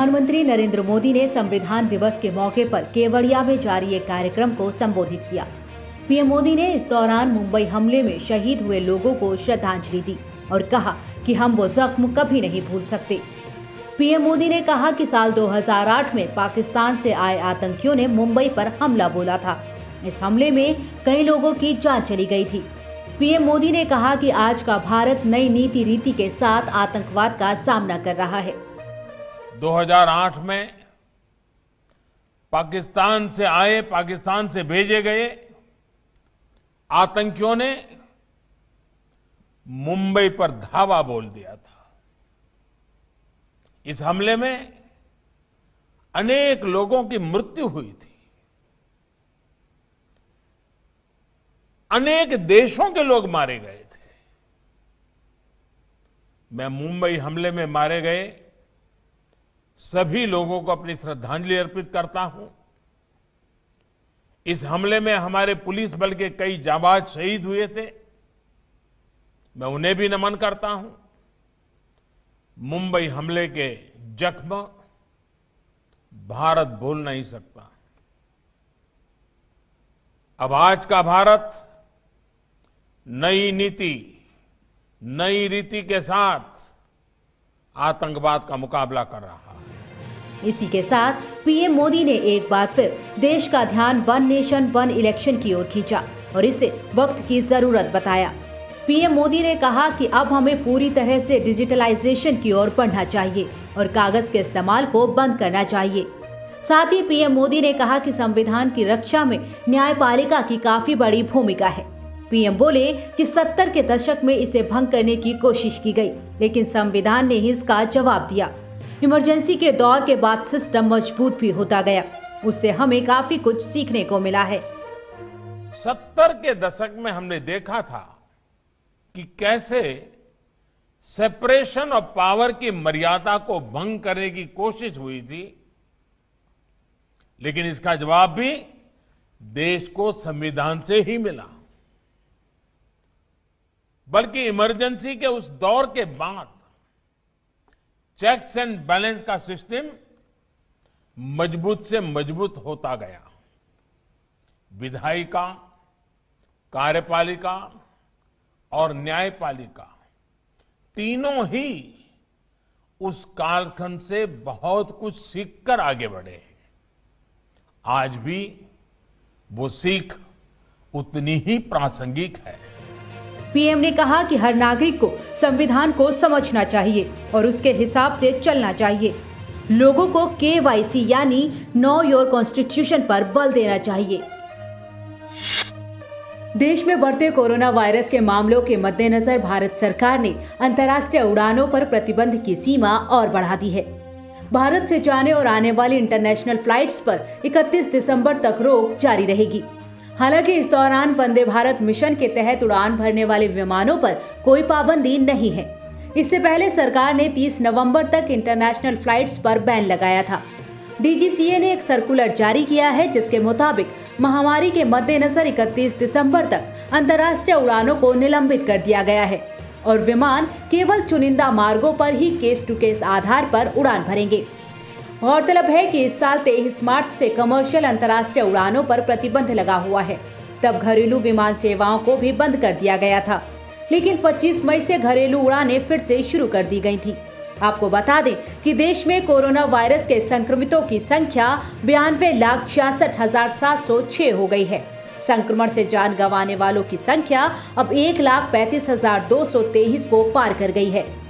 प्रधानमंत्री नरेंद्र मोदी ने संविधान दिवस के मौके पर केवड़िया में जारी एक कार्यक्रम को संबोधित किया। पीएम मोदी ने इस दौरान मुंबई हमले में शहीद हुए लोगों को श्रद्धांजलि दी और कहा कि हम वो जख्म कभी नहीं भूल सकते। पीएम मोदी ने कहा कि साल 2008 में पाकिस्तान से आए आतंकियों ने मुंबई पर हमला बोला था। इस हमले में कई लोगों की जान चली गई थी। पीएम मोदी ने कहा कि आज का भारत नई नीति रीति के साथ आतंकवाद का सामना कर रहा है। 2008 में पाकिस्तान से आए, पाकिस्तान से भेजे गए आतंकियों ने मुंबई पर धावा बोल दिया था। इस हमले में अनेक लोगों की मृत्यु हुई थी। अनेक देशों के लोग मारे गए थे। मैं मुंबई हमले में मारे गए सभी लोगों को अपनी श्रद्धांजलि अर्पित करता हूं। इस हमले में हमारे पुलिस बल के कई जांबाज शहीद हुए थे। मैं उन्हें भी नमन करता हूं। मुंबई हमले के जख्म भारत भूल नहीं सकता। अब आज का भारत नई नीति, नई रीति के साथ आतंकवाद का मुकाबला कर रहा है। इसी के साथ पीएम मोदी ने एक बार फिर देश का ध्यान वन नेशन वन इलेक्शन की ओर खींचा और इसे वक्त की जरूरत बताया। पीएम मोदी ने कहा कि अब हमें पूरी तरह से डिजिटलाइजेशन की ओर बढ़ना चाहिए और कागज के इस्तेमाल को बंद करना चाहिए। साथ ही पीएम मोदी ने कहा कि संविधान की रक्षा में न्यायपालिका की काफी बड़ी भूमिका है। पीएम बोले कि 70 के दशक में इसे भंग करने की कोशिश की गई, लेकिन संविधान ने इसका जवाब दिया। इमरजेंसी के दौर के बाद सिस्टम मजबूत भी होता गया। उससे हमें काफी कुछ सीखने को मिला है। 70 के दशक में हमने देखा था कि कैसे सेपरेशन ऑफ पावर की मर्यादा को भंग करने की कोशिश हुई थी, लेकिन इसका जवाब भी देश को संविधान से ही मिला। बल्कि इमरजेंसी के उस दौर के बाद चेक्स एंड बैलेंस का सिस्टम मजबूत से मजबूत होता गया। विधायिका, कार्यपालिका और न्यायपालिका तीनों ही उस कालखंड से बहुत कुछ सीखकर आगे बढ़े हैं। आज भी वो सीख उतनी ही प्रासंगिक है। पीएम ने कहा कि हर नागरिक को संविधान को समझना चाहिए और उसके हिसाब से चलना चाहिए। लोगों को केवाईसी यानी नो योर कॉन्स्टिट्यूशन पर बल देना चाहिए। देश में बढ़ते कोरोना वायरस के मामलों के मद्देनजर भारत सरकार ने अंतर्राष्ट्रीय उड़ानों पर प्रतिबंध की सीमा और बढ़ा दी है। भारत से जाने और आने वाली इंटरनेशनल फ्लाइट्स पर 31 दिसंबर तक रोक जारी रहेगी। हालांकि इस दौरान वंदे भारत मिशन के तहत उड़ान भरने वाले विमानों पर कोई पाबंदी नहीं है। इससे पहले सरकार ने 30 नवंबर तक इंटरनेशनल फ्लाइट्स पर बैन लगाया था। डीजीसीए ने एक सर्कुलर जारी किया है जिसके मुताबिक महामारी के मद्देनजर 31 दिसंबर तक अंतर्राष्ट्रीय उड़ानों को निलंबित कर दिया गया है और विमान केवल चुनिंदा मार्गों पर ही केस टू केस आधार पर उड़ान भरेंगे। गौरतलब है कि इस साल 23 मार्च से कमर्शियल अंतर्राष्ट्रीय उड़ानों पर प्रतिबंध लगा हुआ है। तब घरेलू विमान सेवाओं को भी बंद कर दिया गया था, लेकिन 25 मई से घरेलू उड़ानें फिर से शुरू कर दी गई थी। आपको बता दें कि देश में कोरोना वायरस के संक्रमितों की संख्या 92,66,706 हो गई है। संक्रमण से जान गंवाने वालों की संख्या अब 1,35,223 को पार कर गई है।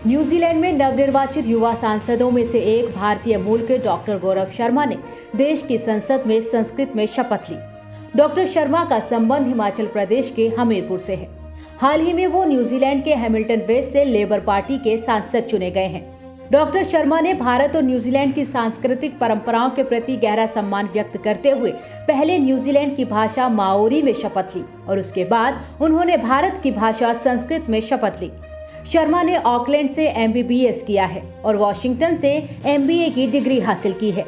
न्यूजीलैंड में नवनिर्वाचित युवा सांसदों में से एक भारतीय मूल के डॉक्टर गौरव शर्मा ने देश की संसद में संस्कृत में शपथ ली। डॉक्टर शर्मा का संबंध हिमाचल प्रदेश के हमीरपुर से है। हाल ही में वो न्यूजीलैंड के हैमिल्टन वेस्ट से लेबर पार्टी के सांसद चुने गए हैं। डॉक्टर शर्मा ने भारत और न्यूजीलैंड की सांस्कृतिक परंपराओं के प्रति गहरा सम्मान व्यक्त करते हुए पहले न्यूजीलैंड की भाषा माओरी में शपथ ली और उसके बाद उन्होंने भारत की भाषा संस्कृत में शपथ ली। शर्मा ने ऑकलैंड से MBBS किया है और वॉशिंगटन से MBA की डिग्री हासिल की है।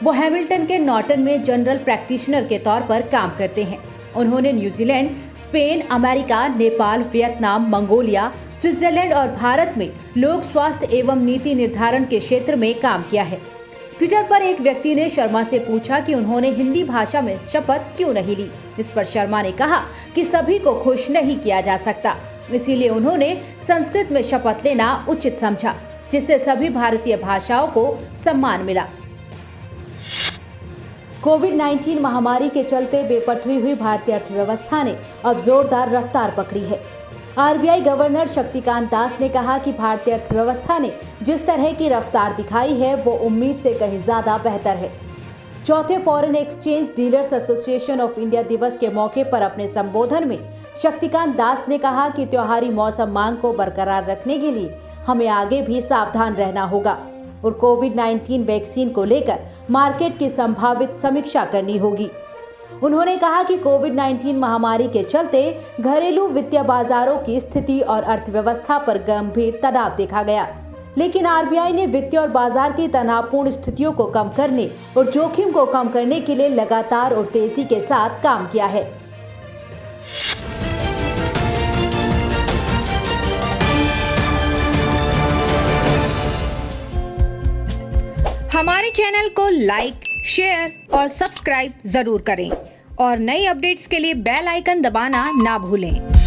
वो हैमिल्टन के नॉर्टन में जनरल प्रैक्टिशनर के तौर पर काम करते हैं। उन्होंने New Zealand, Spain, America, Nepal, Vietnam, Mongolia, Switzerland और भारत में लोक स्वास्थ्य एवं नीति निर्धारण के क्षेत्र में काम किया है। ट्विटर पर एक व्यक्ति ने शर्मा से पूछा कि उन्होंने हिंदी भाषा में शपथ क्यों नहीं ली। इस पर शर्मा ने कहा कि सभी को खुश नहीं किया जा सकता, इसीलिए उन्होंने संस्कृत में शपथ लेना उचित समझा, जिससे सभी भारतीय भाषाओं को सम्मान मिला। कोविड-19 महामारी के चलते बेपटरी हुई भारतीय अर्थव्यवस्था ने अब जोरदार रफ्तार पकड़ी है। आरबीआई गवर्नर शक्तिकांत दास ने कहा कि भारतीय अर्थव्यवस्था ने जिस तरह की रफ्तार दिखाई है वो उम्मीद से कहीं ज्यादा बेहतर है। चौथे foreign exchange dealers association of India दिवस के मौके पर अपने संबोधन में शक्तिकांत दास ने कहा कि त्योहारी मौसम मांग को बरकरार रखने के लिए हमें आगे भी सावधान रहना होगा और कोविड-19 वैक्सीन को लेकर मार्केट की संभावित समीक्षा करनी होगी। उन्होंने कहा कि कोविड-19 महामारी के चलते घरेलू वित्तीय बाजारों की स्थिति और अर्थव्यवस्था पर गंभीर तनाव देखा गया, लेकिन आरबीआई ने वित्तीय और बाजार की तनावपूर्ण स्थितियों को कम करने और जोखिम को कम करने के लिए लगातार और तेजी के साथ काम किया है। हमारे चैनल को लाइक, शेयर और सब्सक्राइब जरूर करें और नई अपडेट्स के लिए बेल आइकन दबाना ना भूलें।